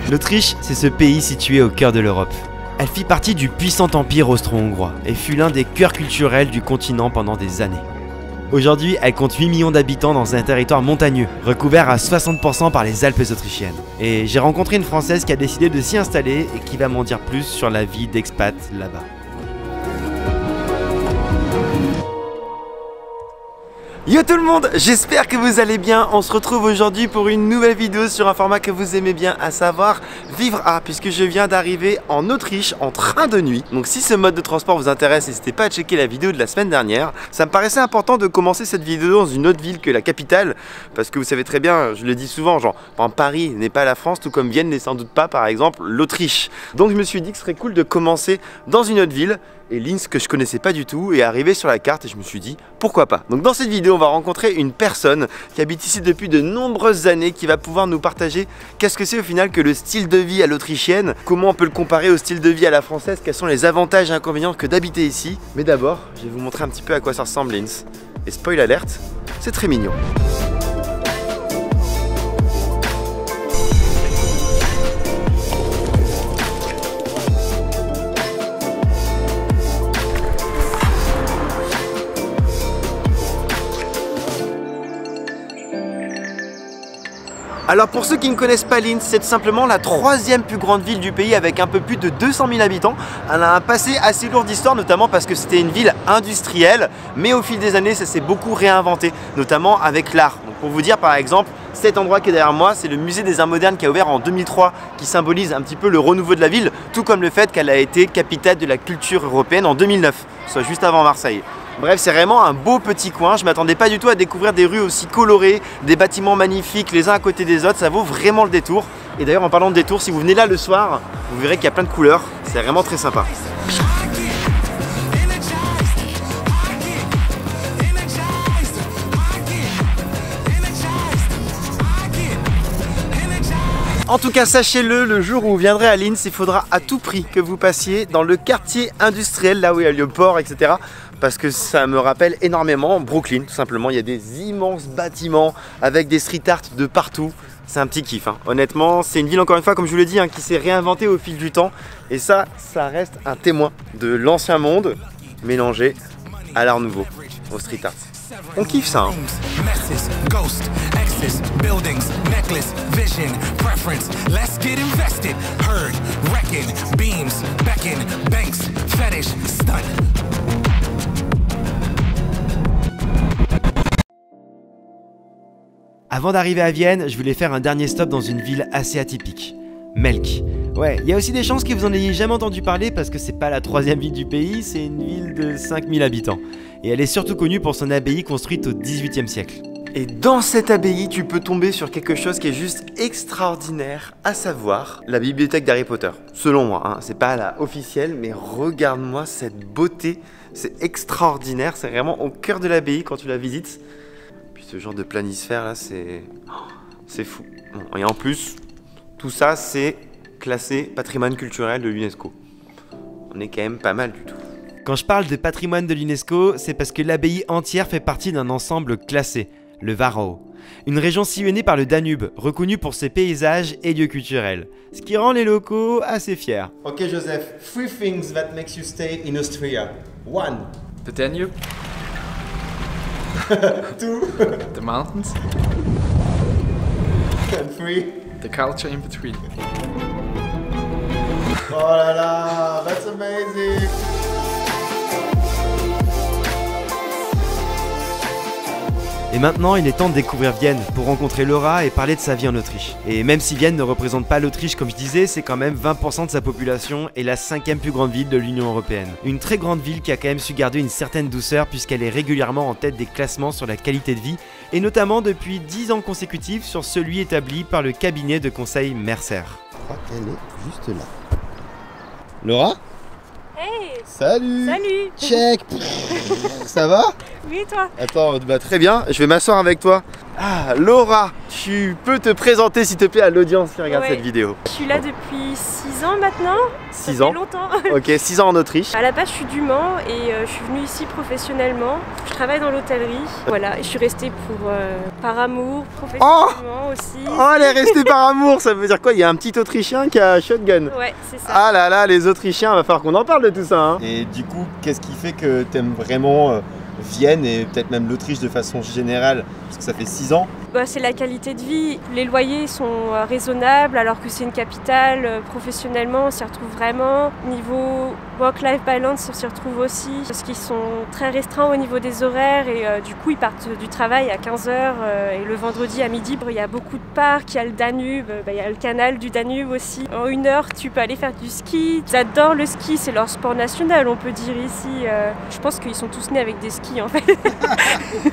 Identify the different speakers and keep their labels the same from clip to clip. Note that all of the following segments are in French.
Speaker 1: L'Autriche, c'est ce pays situé au cœur de l'Europe. Elle fit partie du puissant empire austro-hongrois et fut l'un des cœurs culturels du continent pendant des années. Aujourd'hui, elle compte 8 millions d'habitants dans un territoire montagneux, recouvert à 60% par les Alpes autrichiennes. Et j'ai rencontré une Française qui a décidé de s'y installer et qui va m'en dire plus sur la vie d'expat là-bas. Yo tout le monde, j'espère que vous allez bien. On se retrouve aujourd'hui pour une nouvelle vidéo sur un format que vous aimez bien, à savoir Vivre A, puisque je viens d'arriver en Autriche en train de nuit. Donc si ce mode de transport vous intéresse, n'hésitez pas à checker la vidéo de la semaine dernière. Ça me paraissait important de commencer cette vidéo dans une autre ville que la capitale, parce que vous savez très bien, je le dis souvent, genre Paris n'est pas la France, tout comme Vienne n'est sans doute pas par exemple l'Autriche. Donc je me suis dit que ce serait cool de commencer dans une autre ville. Et Linz que je connaissais pas du tout est arrivé sur la carte et je me suis dit pourquoi pas. Donc dans cette vidéo on va rencontrer une personne qui habite ici depuis de nombreuses années, qui va pouvoir nous partager qu'est-ce que c'est au final que le style de vie à l'autrichienne, comment on peut le comparer au style de vie à la française, quels sont les avantages et inconvénients que d'habiter ici. Mais d'abord je vais vous montrer un petit peu à quoi ça ressemble Linz. Et spoil alerte, c'est très mignon. Alors pour ceux qui ne connaissent pas Linz, c'est simplement la troisième plus grande ville du pays avec un peu plus de 200 000 habitants. Elle a un passé assez lourd d'histoire, notamment parce que c'était une ville industrielle, mais au fil des années ça s'est beaucoup réinventé, notamment avec l'art. Donc pour vous dire par exemple, cet endroit qui est derrière moi, c'est le musée des arts modernes qui a ouvert en 2003, qui symbolise un petit peu le renouveau de la ville, tout comme le fait qu'elle a été capitale de la culture européenne en 2009, soit juste avant Marseille. Bref, c'est vraiment un beau petit coin, je m'attendais pas du tout à découvrir des rues aussi colorées, des bâtiments magnifiques les uns à côté des autres, ça vaut vraiment le détour. Et d'ailleurs en parlant de détour, si vous venez là le soir, vous verrez qu'il y a plein de couleurs, c'est vraiment très sympa. En tout cas, sachez-le, le jour où vous viendrez à Linz, il faudra à tout prix que vous passiez dans le quartier industriel, là où il y a le port, etc. Parce que ça me rappelle énormément Brooklyn, tout simplement. Il y a des immenses bâtiments avec des street art de partout. C'est un petit kiff, hein. Honnêtement, c'est une ville, encore une fois, comme je vous l'ai dit, hein, qui s'est réinventée au fil du temps. Et ça reste un témoin de l'ancien monde mélangé à l'art nouveau, au street art. On kiffe ça, hein. Buildings, necklace, vision, preference. Let's get invested. Heard, reckon, beams, beckon, banks, fetish, stunt. Avant d'arriver à Vienne, je voulais faire un dernier stop dans une ville assez atypique, Melk. Ouais, il y a aussi des chances que vous en ayez jamais entendu parler parce que c'est pas la troisième ville du pays, c'est une ville de 5000 habitants. Et elle est surtout connue pour son abbaye construite au XVIIIe siècle. Et dans cette abbaye, tu peux tomber sur quelque chose qui est juste extraordinaire, à savoir la bibliothèque d'Harry Potter. Selon moi, hein, c'est pas la officielle, mais regarde-moi cette beauté, c'est extraordinaire, c'est vraiment au cœur de l'abbaye quand tu la visites. Puis ce genre de planisphère là, c'est fou. Bon, et en plus, tout ça c'est classé patrimoine culturel de l'UNESCO. On est quand même pas mal du tout. Quand je parle de patrimoine de l'UNESCO, c'est parce que l'abbaye entière fait partie d'un ensemble classé, le Warau, une région sillonnée par le Danube, reconnue pour ses paysages et lieux culturels, ce qui rend les locaux assez fiers. Ok Joseph, 3 things that makes you stay in Austria. 1.
Speaker 2: The Danube.
Speaker 1: 2.
Speaker 2: The mountains.
Speaker 1: And 3.
Speaker 2: The culture in between.
Speaker 1: Oh là là, that's amazing. Et maintenant, il est temps de découvrir Vienne pour rencontrer Laura et parler de sa vie en Autriche. Et même si Vienne ne représente pas l'Autriche comme je disais, c'est quand même 20% de sa population et la 5e plus grande ville de l'Union Européenne. Une très grande ville qui a quand même su garder une certaine douceur puisqu'elle est régulièrement en tête des classements sur la qualité de vie et notamment depuis 10 ans consécutifs sur celui établi par le cabinet de conseil Mercer. Je crois qu'elle est juste là. Laura ?
Speaker 3: Hey!
Speaker 1: Salut!
Speaker 3: Salut!
Speaker 1: Check! Ça va?
Speaker 3: Oui, toi?
Speaker 1: Attends, bah très bien, je vais m'asseoir avec toi. Ah, Laura, tu peux te présenter s'il te plaît à l'audience qui regarde cette vidéo.
Speaker 3: Je suis là depuis 6 ans maintenant.
Speaker 1: 6 ans.
Speaker 3: Ça fait longtemps.
Speaker 1: Ok, 6 ans en Autriche.
Speaker 3: À la base, je suis du Mans et je suis venue ici professionnellement. Je travaille dans l'hôtellerie. Voilà, et je suis restée par amour, professionnellement aussi.
Speaker 1: Oh, elle est restée par amour, ça veut dire quoi? Il y a un petit Autrichien qui a shotgun.
Speaker 3: Ouais, c'est ça.
Speaker 1: Ah là là, les Autrichiens, va falloir qu'on en parle de tout ça. Hein. Et du coup, qu'est-ce qui fait que t'aimes vraiment Vienne et peut-être même l'Autriche de façon générale? Parce que ça fait 6 ans.
Speaker 3: C'est la qualité de vie. Les loyers sont raisonnables alors que c'est une capitale. Professionnellement, on s'y retrouve vraiment. Niveau work-life balance, on s'y retrouve aussi. Parce qu'ils sont très restreints au niveau des horaires et du coup, ils partent du travail à 15h et le vendredi à midi, il y a beaucoup de parcs, il y a le Danube, il y a le canal du Danube aussi. En 1 heure, tu peux aller faire du ski. Ils adorent le ski, c'est leur sport national, on peut dire ici. Je pense qu'ils sont tous nés avec des skis en fait.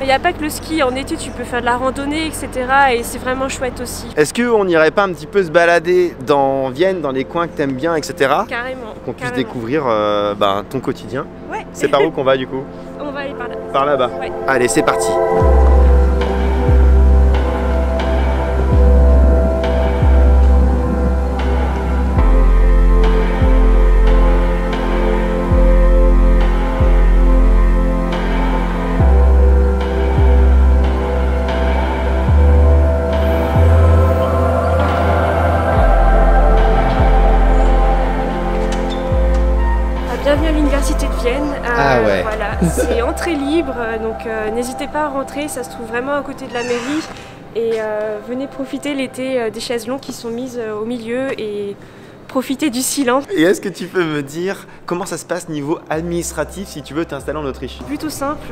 Speaker 3: Il n'y a pas que le ski, en été tu peux faire de la randonnée, etc. Et c'est vraiment chouette aussi.
Speaker 1: Est-ce qu'on n'irait pas un petit peu se balader dans Vienne, dans les coins que t'aimes bien, etc.
Speaker 3: Carrément.
Speaker 1: Qu'on puisse découvrir ton quotidien.
Speaker 3: Ouais.
Speaker 1: C'est par où qu'on va du coup?
Speaker 3: On va aller par là.
Speaker 1: Par là-bas.
Speaker 3: Ouais.
Speaker 1: Allez, c'est parti.
Speaker 3: Bienvenue à l'université de Vienne.
Speaker 1: Ouais.
Speaker 3: Voilà, c'est entrée libre, donc n'hésitez pas à rentrer, ça se trouve vraiment à côté de la mairie. Et venez profiter l'été des chaises longues qui sont mises au milieu et profiter du silence.
Speaker 1: Et est-ce que tu peux me dire comment ça se passe niveau administratif si tu veux t'installer en Autriche?
Speaker 3: Plutôt simple,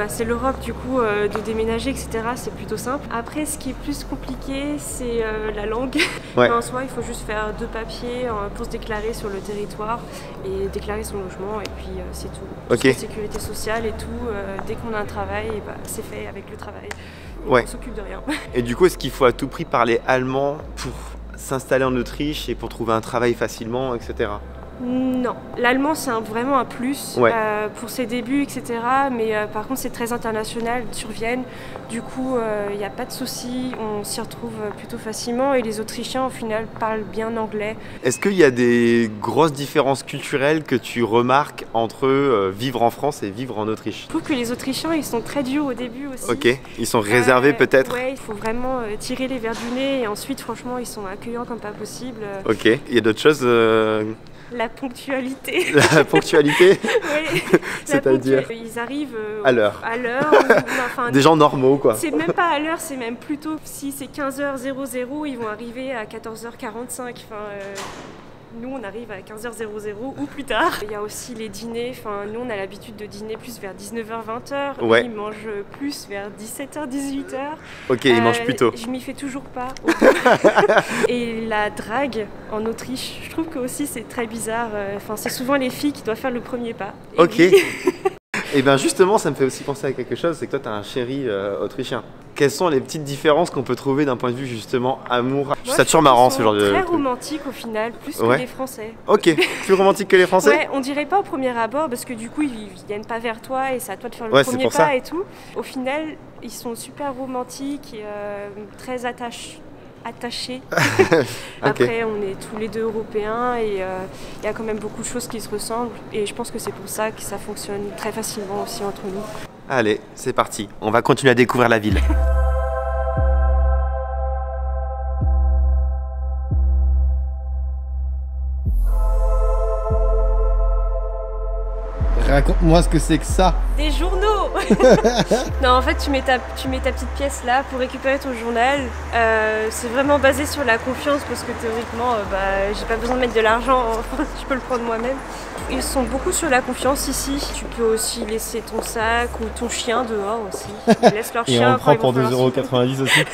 Speaker 3: c'est l'Europe du coup, de déménager, etc. C'est plutôt simple. Après, ce qui est plus compliqué, c'est la langue.
Speaker 1: Ouais.
Speaker 3: Mais en soi, il faut juste faire 2 papiers pour se déclarer sur le territoire et déclarer son logement, et puis c'est tout.
Speaker 1: Ok.
Speaker 3: La sécurité sociale et tout, dès qu'on a un travail, c'est fait avec le travail.
Speaker 1: Ouais.
Speaker 3: On s'occupe de rien.
Speaker 1: Et du coup, est-ce qu'il faut à tout prix parler allemand pour s'installer en Autriche et pour trouver un travail facilement, etc.
Speaker 3: Non, l'allemand c'est vraiment un plus pour ses débuts, etc. Mais par contre c'est très international sur Vienne. Du coup, il n'y a pas de souci, on s'y retrouve plutôt facilement et les Autrichiens au final parlent bien anglais.
Speaker 1: Est-ce qu'il y a des grosses différences culturelles que tu remarques entre vivre en France et vivre en Autriche?
Speaker 3: Je trouve que les Autrichiens ils sont très durs au début aussi.
Speaker 1: Ok, ils sont réservés peut-être?
Speaker 3: Ouais, il faut vraiment tirer les verres du nez et ensuite franchement ils sont accueillants comme pas possible.
Speaker 1: Ok, il y a d'autres choses
Speaker 3: La ponctualité.
Speaker 1: La ponctualité?
Speaker 3: Oui,
Speaker 1: c'est-à-dire
Speaker 3: ils arrivent
Speaker 1: à l'heure. Des gens normaux quoi.
Speaker 3: C'est même pas à l'heure, c'est même plutôt si c'est 15h00, ils vont arriver à 14h45. Nous on arrive à 15h00 ou plus tard. Il y a aussi les dîners, nous on a l'habitude de dîner plus vers 19h-20h.
Speaker 1: Ouais.
Speaker 3: Ils mangent plus vers 17h-18h.
Speaker 1: Ok, ils mangent plus tôt.
Speaker 3: Je m'y fais toujours pas. Et la drague en Autriche, je trouve que aussi c'est très bizarre. C'est souvent les filles qui doivent faire le premier pas. Et
Speaker 1: ok. Et bien justement, ça me fait aussi penser à quelque chose, c'est que toi tu as un chéri autrichien. Quelles sont les petites différences qu'on peut trouver d'un point de vue justement amour?
Speaker 3: Moi,
Speaker 1: c'est toujours marrant ce genre de
Speaker 3: très
Speaker 1: truc.
Speaker 3: romantique au final, plus que les Français.
Speaker 1: Ok, plus romantique que les Français?
Speaker 3: Ouais, on dirait pas au premier abord parce que du coup ils viennent pas vers toi et c'est à toi de faire le premier pas
Speaker 1: ça.
Speaker 3: et tout. Au final, ils sont super romantiques et très attachés. Après, on est tous les deux européens et il y a quand même beaucoup de choses qui se ressemblent et je pense que c'est pour ça que ça fonctionne très facilement aussi entre nous.
Speaker 1: Allez, c'est parti, on va continuer à découvrir la ville. Raconte-moi ce que c'est que ça.
Speaker 3: Des journaux. Non, en fait, tu mets ta petite pièce là pour récupérer ton journal. C'est vraiment basé sur la confiance parce que théoriquement, j'ai pas besoin de mettre de l'argent, je peux le prendre moi-même. Ils sont beaucoup sur la confiance ici. Tu peux aussi laisser ton sac ou ton chien dehors aussi. Ils laissent leur chien.
Speaker 1: Et on prend pour 2,90 € aussi.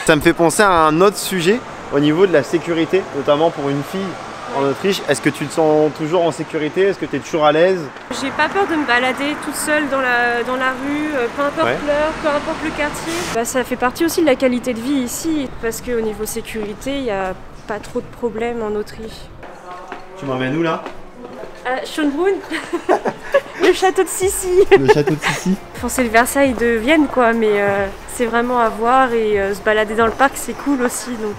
Speaker 1: Ça me fait penser à un autre sujet au niveau de la sécurité, notamment pour une fille. En Autriche, est-ce que tu te sens toujours en sécurité? Est-ce que tu es toujours à l'aise?
Speaker 3: J'ai pas peur de me balader toute seule dans la rue, peu importe l'heure, peu importe le quartier. Ça fait partie aussi de la qualité de vie ici, parce qu'au niveau sécurité, il n'y a pas trop de problèmes en Autriche.
Speaker 1: Tu m'emmènes où là?
Speaker 3: Schönbrunn. Le château de Sissi.
Speaker 1: Le château de Sissi.
Speaker 3: Enfin, c'est le Versailles de Vienne quoi, mais c'est vraiment à voir et se balader dans le parc c'est cool aussi, donc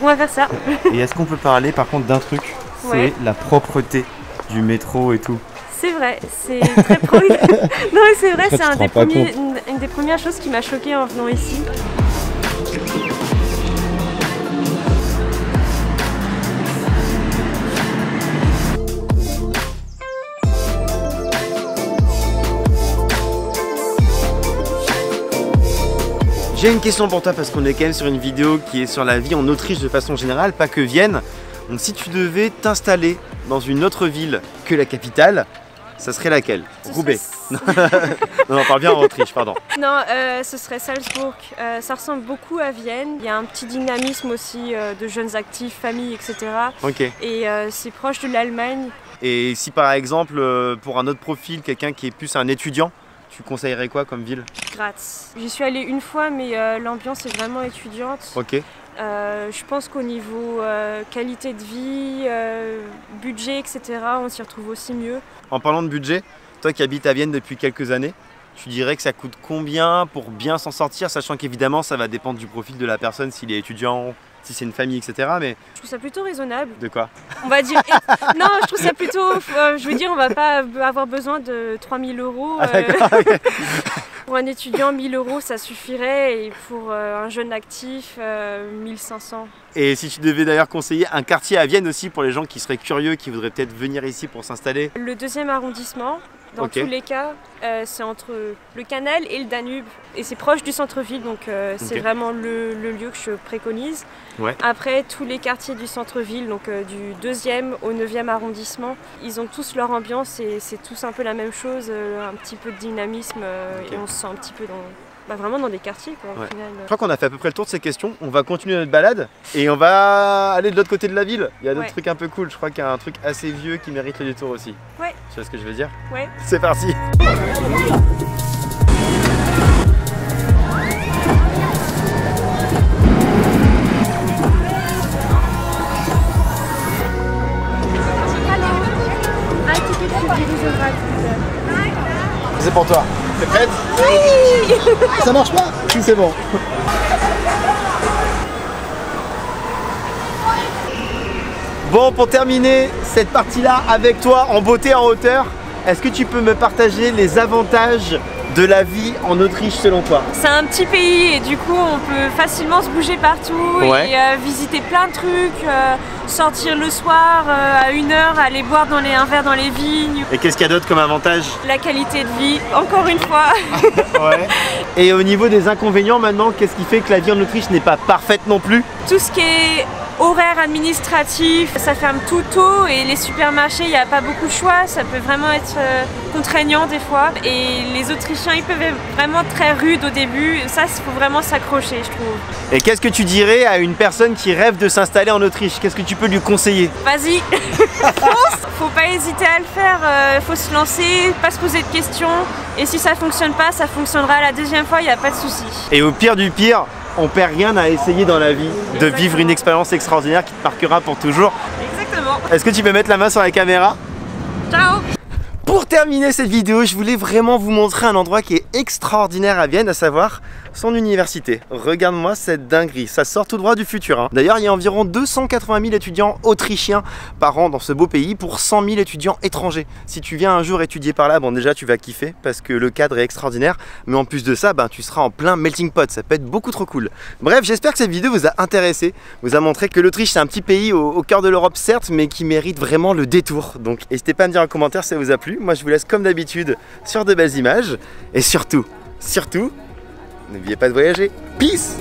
Speaker 3: on va faire ça.
Speaker 1: Et est-ce qu'on peut parler par contre d'un truc?
Speaker 3: Ouais.
Speaker 1: C'est la propreté du métro et tout.
Speaker 3: C'est vrai, c'est très propre. Non mais c'est vrai,
Speaker 1: Ça,
Speaker 3: c'est
Speaker 1: tu te rends pas
Speaker 3: une des premières choses qui m'a choquée en venant ici.
Speaker 1: J'ai une question pour toi parce qu'on est quand même sur une vidéo qui est sur la vie en Autriche de façon générale, pas que Vienne. Donc si tu devais t'installer dans une autre ville que la capitale, ça serait laquelle? Roubaix. Non, on parle bien en Autriche, pardon.
Speaker 3: Non, ce serait Salzbourg. Ça ressemble beaucoup à Vienne. Il y a un petit dynamisme aussi de jeunes actifs, familles, etc.
Speaker 1: Ok.
Speaker 3: Et c'est proche de l'Allemagne.
Speaker 1: Et si par exemple, pour un autre profil, quelqu'un qui est plus un étudiant, tu conseillerais quoi comme ville?
Speaker 3: Graz. J'y suis allée une fois, mais l'ambiance est vraiment étudiante.
Speaker 1: Ok.
Speaker 3: Je pense qu'au niveau qualité de vie, budget, etc., on s'y retrouve aussi mieux.
Speaker 1: En parlant de budget, toi qui habites à Vienne depuis quelques années, tu dirais que ça coûte combien pour bien s'en sortir, sachant qu'évidemment ça va dépendre du profil de la personne, s'il est étudiant, si c'est une famille, etc. Mais
Speaker 3: Je trouve ça plutôt raisonnable.
Speaker 1: de quoi?
Speaker 3: On va dire. Non, je trouve ça plutôt. Je veux dire, on va pas avoir besoin de 3000 €.
Speaker 1: Ah d'accord, ok.
Speaker 3: Pour un étudiant, 1000 € ça suffirait. Et pour un jeune actif, 1500.
Speaker 1: Et si tu devais d'ailleurs conseiller un quartier à Vienne aussi pour les gens qui seraient curieux, qui voudraient peut-être venir ici pour s'installer?
Speaker 3: Le 2e arrondissement, dans
Speaker 1: Ok.
Speaker 3: tous les cas, c'est entre le canal et le Danube. Et c'est proche du centre-ville, donc c'est
Speaker 1: Ok.
Speaker 3: vraiment le lieu que je préconise.
Speaker 1: Ouais.
Speaker 3: Après, tous les quartiers du centre-ville, donc du 2e au 9e arrondissement, ils ont tous leur ambiance et c'est tous un peu la même chose, un petit peu de dynamisme
Speaker 1: Ok.
Speaker 3: et on se sent un petit peu vraiment dans des quartiers quoi, au
Speaker 1: Ouais.
Speaker 3: final.
Speaker 1: Je crois qu'on a fait à peu près le tour de ces questions. On va continuer notre balade et on va aller de l'autre côté de la ville. Il y a d'autres
Speaker 3: Ouais.
Speaker 1: trucs un peu cool. Je crois qu'il y a un truc assez vieux qui mérite le détour aussi.
Speaker 3: Ouais.
Speaker 1: Tu vois ce que je veux dire?
Speaker 3: Ouais.
Speaker 1: C'est parti. C'est pour toi. T'es prête? Oui. Ça marche pas? Oui, c'est bon. Bon, pour terminer cette partie-là avec toi en beauté, en hauteur, est-ce que tu peux me partager les avantages de la vie en Autriche selon toi?
Speaker 3: C'est un petit pays et du coup on peut facilement se bouger partout
Speaker 1: Ouais.
Speaker 3: et visiter plein de trucs, sortir le soir à 1h, aller boire un verre dans les vignes,
Speaker 1: Et qu'est-ce qu'il y a d'autre comme avantage?
Speaker 3: la qualité de vie, encore une fois.
Speaker 1: Ouais. Et au niveau des inconvénients maintenant, qu'est-ce qui fait que la vie en Autriche n'est pas parfaite non plus?
Speaker 3: Tout ce qui est horaire administratif, ça ferme tout tôt et les supermarchés, il n'y a pas beaucoup de choix, ça peut vraiment être contraignant des fois. Et les Autrichiens, ils peuvent être vraiment très rudes au début, ça, il faut vraiment s'accrocher, je trouve.
Speaker 1: Et qu'est-ce que tu dirais à une personne qui rêve de s'installer en Autriche? Qu'est-ce que tu peux lui conseiller?
Speaker 3: Vas-y, fonce. Faut pas hésiter à le faire, faut se lancer, pas se poser de questions. Et si ça fonctionne pas, ça fonctionnera la 2e fois, il n'y a pas de souci.
Speaker 1: Et au pire du pire, on perd rien à essayer dans la vie de vivre une expérience extraordinaire qui te marquera pour toujours.
Speaker 3: Exactement.
Speaker 1: Est-ce que tu peux mettre la main sur la caméra?
Speaker 3: Ciao.
Speaker 1: Pour terminer cette vidéo, je voulais vraiment vous montrer un endroit qui est extraordinaire à Vienne, à savoir son université. Regarde-moi cette dinguerie, ça sort tout droit du futur, hein. D'ailleurs, il y a environ 280 000 étudiants autrichiens par an dans ce beau pays pour 100 000 étudiants étrangers. Si tu viens un jour étudier par là, bon déjà tu vas kiffer parce que le cadre est extraordinaire, mais en plus de ça, tu seras en plein melting pot, ça peut être beaucoup trop cool. Bref, j'espère que cette vidéo vous a intéressé, vous a montré que l'Autriche c'est un petit pays au cœur de l'Europe certes, mais qui mérite vraiment le détour. Donc n'hésitez pas à me dire en commentaire si ça vous a plu. Moi je vous laisse comme d'habitude sur de belles images et surtout, n'oubliez pas de voyager. Peace!